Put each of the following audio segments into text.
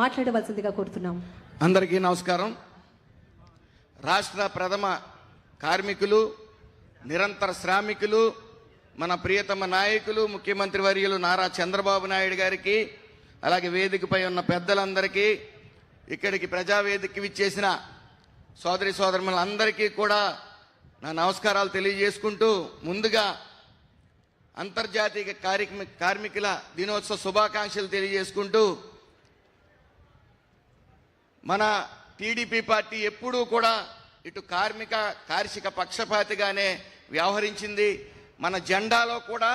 మాట్లాడవలసిందిగా కోరుతున్నాం. అందరికీ నమస్కారం. రాష్ట్ర ప్రథమ కార్మికులు, నిరంతర శ్రామికులు, మన ప్రియతమ నాయకులు ముఖ్యమంత్రి వర్యులు నారా చంద్రబాబు నాయుడు గారికి, అలాగే వేదికపై ఉన్న పెద్దలందరికీ, ఇక్కడికి ప్రజావేదికకి విచ్చేసిన సోదరి సోదరులందరికీ కూడా నా నమస్కారాలు తెలియజేసుకుంటూ, ముందుగా అంతర్జాతీయ కార్మికుల దినోత్సవ శుభాకాంక్షలు తెలియజేసుకుంటూ, మన టీడీపీ పార్టీ ఎప్పుడూ కూడా ఇటు కార్మిక పక్షపాతిగానే వ్యవహరించింది. మన జెండాలో కూడా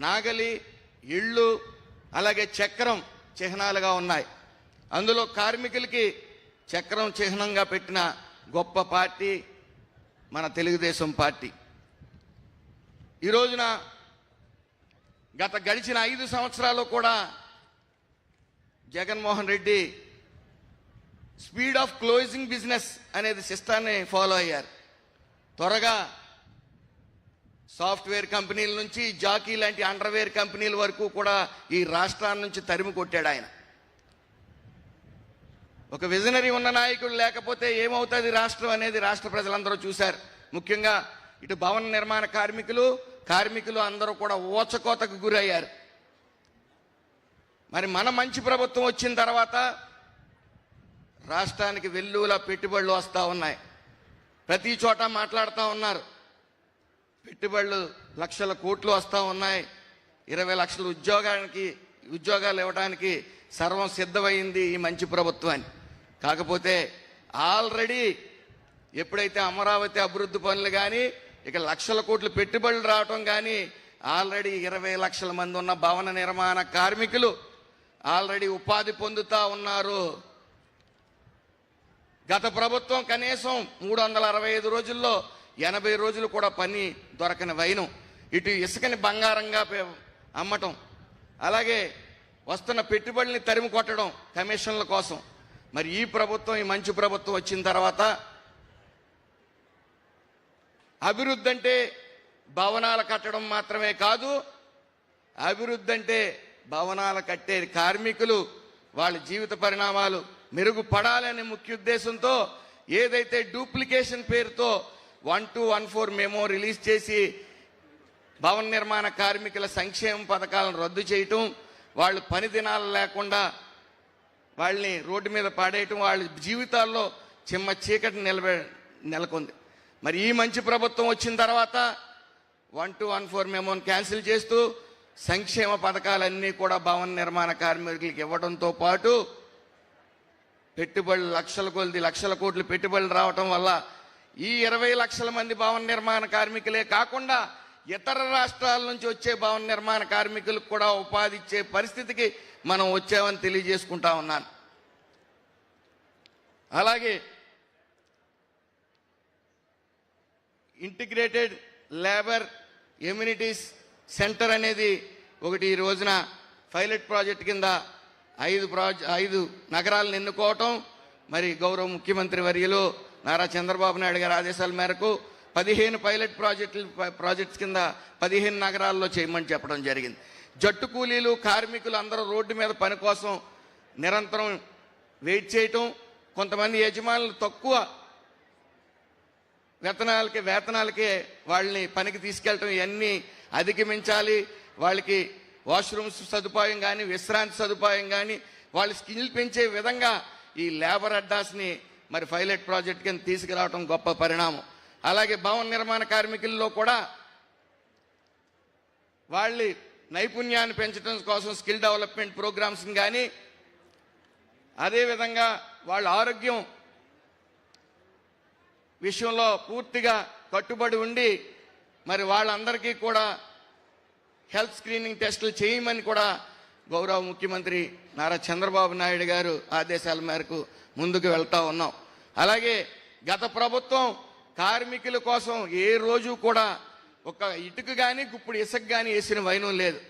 నాగలి, ఇళ్ళు, అలాగే చక్రం చిహ్నాలుగా ఉన్నాయి. అందులో కార్మికులకి చక్రం చిహ్నంగా పెట్టిన గొప్ప పార్టీ మన తెలుగుదేశం పార్టీ. ఈ రోజున గడిచిన 5 సంవత్సరాలు కూడా Jaganmohan Reddy speed of closing business అనేది సిస్టాన్ని ఫాలో అయ్యారు. త్వరగా సాఫ్ట్వేర్ కంపెనీల నుంచి జాకీ లాంటి అండర్వేర్ కంపెనీల వరకు కూడా ఈ రాష్ట్రాన్ని నుంచి తరిమి కొట్టాడు ఆయన. ఒక విజనరీ ఉన్న నాయకుడు లేకపోతే ఏమవుతుంది రాష్ట్రం అనేది రాష్ట్ర ప్రజలందరూ చూశారు. ముఖ్యంగా ఇటు భవన నిర్మాణ కార్మికులు అందరూ కూడా ఊచకోతకు గురయ్యారు. మరి మన మంచి ప్రభుత్వం వచ్చిన తర్వాత రాష్ట్రానికి వెల్లువల పెట్టుబడులు వస్తూ ఉన్నాయి. ప్రతి చోట మాట్లాడుతూ ఉన్నారు. పెట్టుబడులు లక్షల కోట్లు వస్తూ ఉన్నాయి. 20 లక్షల ఉద్యోగాలు ఇవ్వడానికి సర్వం సిద్ధమైంది ఈ మంచి ప్రభుత్వాన్ని. కాకపోతే ఆల్రెడీ ఎప్పుడైతే అమరావతి అభివృద్ధి పనులు కానీ, ఇక లక్షల కోట్లు పెట్టుబడులు రావటం కానీ, ఆల్రెడీ 20 లక్షల మంది ఉన్న భవన నిర్మాణ కార్మికులు ఆల్రెడీ ఉపాధి పొందుతూ ఉన్నారు. గత ప్రభుత్వం కనీసం 365 రోజుల్లో 80 రోజులు కూడా పని దొరకని వైనం, ఇటు ఇసుకని బంగారంగా అమ్మటం, అలాగే వస్తున్న పెట్టుబడుల్ని తరిమి కొట్టడం కమిషన్ల కోసం. మరి ఈ ప్రభుత్వం, ఈ మంచి ప్రభుత్వం వచ్చిన తర్వాత అభివృద్ధి అంటే భవనాలు కట్టడం మాత్రమే కాదు, అభివృద్ధి అంటే భవనాలు కట్టే కార్మికులు వాళ్ళ జీవిత పరిణామాలు మెరుగుపడాలనే ముఖ్య ఉద్దేశంతో ఏదైతే డూప్లికేషన్ పేరుతో 1214 మెమో రిలీజ్ చేసి భవన నిర్మాణ కార్మికుల సంక్షేమ పథకాలను రద్దు చేయటం, వాళ్ళు పని దినాలు లేకుండా వాళ్ళని రోడ్డు మీద పాడేయటం, వాళ్ళ జీవితాల్లో చిమ్మ చీకటి నెలకొంది. మరి ఈ మంచి ప్రభుత్వం వచ్చిన తర్వాత 1214 మెమోని క్యాన్సిల్ చేస్తూ సంక్షేమ పథకాలన్నీ కూడా భవన నిర్మాణ కార్మికులకి ఇవ్వడంతో పాటు పెట్టుబడులు లక్షల కోట్లు పెట్టుబడులు రావటం వల్ల ఈ 20 లక్షల మంది భవన నిర్మాణ కార్మికులే కాకుండా ఇతర రాష్ట్రాల నుంచి వచ్చే భవన నిర్మాణ కార్మికులకు కూడా ఉపాధి ఇచ్చే పరిస్థితికి మనం వచ్చామని తెలియజేసుకుంటా ఉన్నాను. అలాగే ఇంటిగ్రేటెడ్ లేబర్ ఎమ్యూనిటీస్ సెంటర్ అనేది ఒకటి ఈ రోజున పైలట్ ప్రాజెక్ట్ కింద 5 నగరాలను ఎన్నుకోవటం, మరి గౌరవ ముఖ్యమంత్రి వర్యులు నారా చంద్రబాబు నాయుడు గారి ఆదేశాల మేరకు 15 పైలట్ ప్రాజెక్ట్స్ కింద 15 నగరాల్లో చేయమని చెప్పడం జరిగింది. జట్టు కూలీలు, కార్మికులు అందరూ రోడ్డు మీద పని కోసం నిరంతరం వెయిట్ చేయటం, కొంతమంది యజమానులు తక్కువ వేతనాలకే వాళ్ళని పనికి తీసుకెళ్ళటం, ఇవన్నీ అధిగమించాలి. వాళ్ళకి వాష్రూమ్స్ సదుపాయం కానీ, విశ్రాంతి సదుపాయం కానీ, వాళ్ళ స్కిల్ పెంచే విధంగా ఈ లేబర్ అడ్డాస్ని మరి పైలట్ ప్రాజెక్ట్ కింద తీసుకురావడం గొప్ప పరిణామం. అలాగే భవన నిర్మాణ కార్మికుల్లో కూడా వాళ్ళ నైపుణ్యాన్ని పెంచడం కోసం స్కిల్ డెవలప్మెంట్ ప్రోగ్రామ్స్ కానీ, అదేవిధంగా వాళ్ళ ఆరోగ్యం విషయంలో పూర్తిగా కట్టుబడి ఉండి మరి వాళ్ళందరికీ కూడా హెల్త్ స్క్రీనింగ్ టెస్టులు చేయమని కూడా గౌరవ ముఖ్యమంత్రి నారా చంద్రబాబు నాయుడు గారు ఆదేశాల మేరకు ముందుకు వెళ్తా ఉన్నాం. అలాగే గత ప్రభుత్వం కార్మికుల కోసం ఏ రోజు కూడా ఒక ఇటుక కానీ గుప్పుడు ఇసుక కానీ వేసిన వైనం లేదు.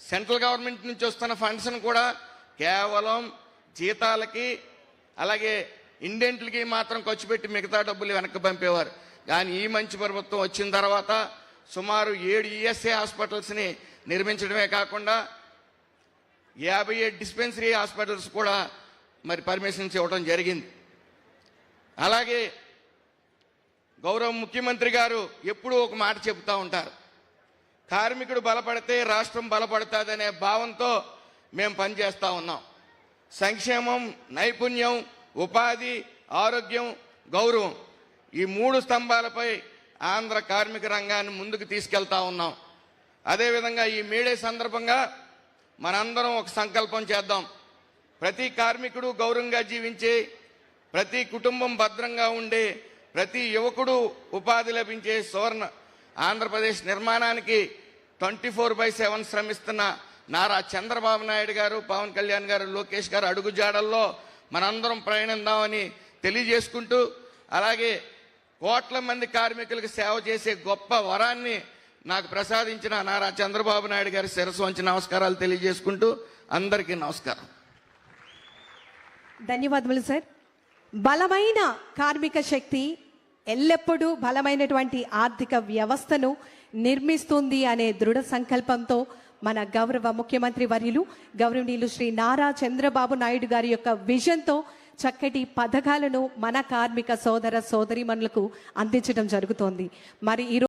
సెంట్రల్ గవర్నమెంట్ నుంచి వస్తున్న ఫండ్స్ను కూడా కేవలం జీతాలకి అలాగే ఇండెంట్లకి మాత్రం ఖర్చు పెట్టి మిగతా డబ్బులు వెనక్కి పంపేవారు. కానీ ఈ మంచి ప్రభుత్వం వచ్చిన తర్వాత సుమారు 7 ఈఎస్ఐ హాస్పిటల్స్ని నిర్మించడమే కాకుండా 57 డిస్పెన్సరీ హాస్పిటల్స్ కూడా మరి పర్మిషన్స్ ఇవ్వడం జరిగింది. అలాగే గౌరవ ముఖ్యమంత్రి గారు ఎప్పుడూ ఒక మాట చెబుతూ ఉంటారు, కార్మికుడు బలపడితే రాష్ట్రం బలపడుతుందనే భావంతో మేము పనిచేస్తూ ఉన్నాం. సంక్షేమం, నైపుణ్యం, ఉపాధి, ఆరోగ్యం, గౌరవం, ఈ 3 స్తంభాలపై ఆంధ్ర కార్మిక రంగాన్ని ముందుకు తీసుకెళ్తా ఉన్నాం. అదేవిధంగా ఈ మేడే సందర్భంగా మనందరం ఒక సంకల్పం చేద్దాం. ప్రతి కార్మికుడు గౌరవంగా జీవించే, ప్రతి కుటుంబం భద్రంగా ఉండే, ప్రతి యువకుడు ఉపాధి లభించే సువర్ణ ఆంధ్రప్రదేశ్ నిర్మాణానికి 24/7 శ్రమిస్తున్న నారా చంద్రబాబు నాయుడు గారు, పవన్ కళ్యాణ్ గారు, లోకేష్ గారు అడుగుజాడల్లో మనందరం ప్రయాణిద్దామని తెలియజేసుకుంటూ, అలాగే కోట్ల మంది కార్మికులకు సేవ చేసే గొప్ప వరాన్ని నాకు ప్రసాదించిన నారా చంద్రబాబు నాయుడు గారి శిరస్సు వంచి నమస్కారాలు తెలియజేసుకుంటూ అందరికీ నమస్కారం. ధన్యవాదములు సార్. బలమైన కార్మిక శక్తి ఎల్లప్పుడూ బలమైనటువంటి ఆర్థిక వ్యవస్థను నిర్మిస్తుంది అనే దృఢ సంకల్పంతో మన గౌరవ ముఖ్యమంత్రి వర్యులు గౌరవనీయులు శ్రీ నారా చంద్రబాబు నాయుడు గారి యొక్క విజన్తో చక్కటి పథకాలను మన కార్మిక సోదర సోదరీమణులకు అందించడం జరుగుతోంది. మరి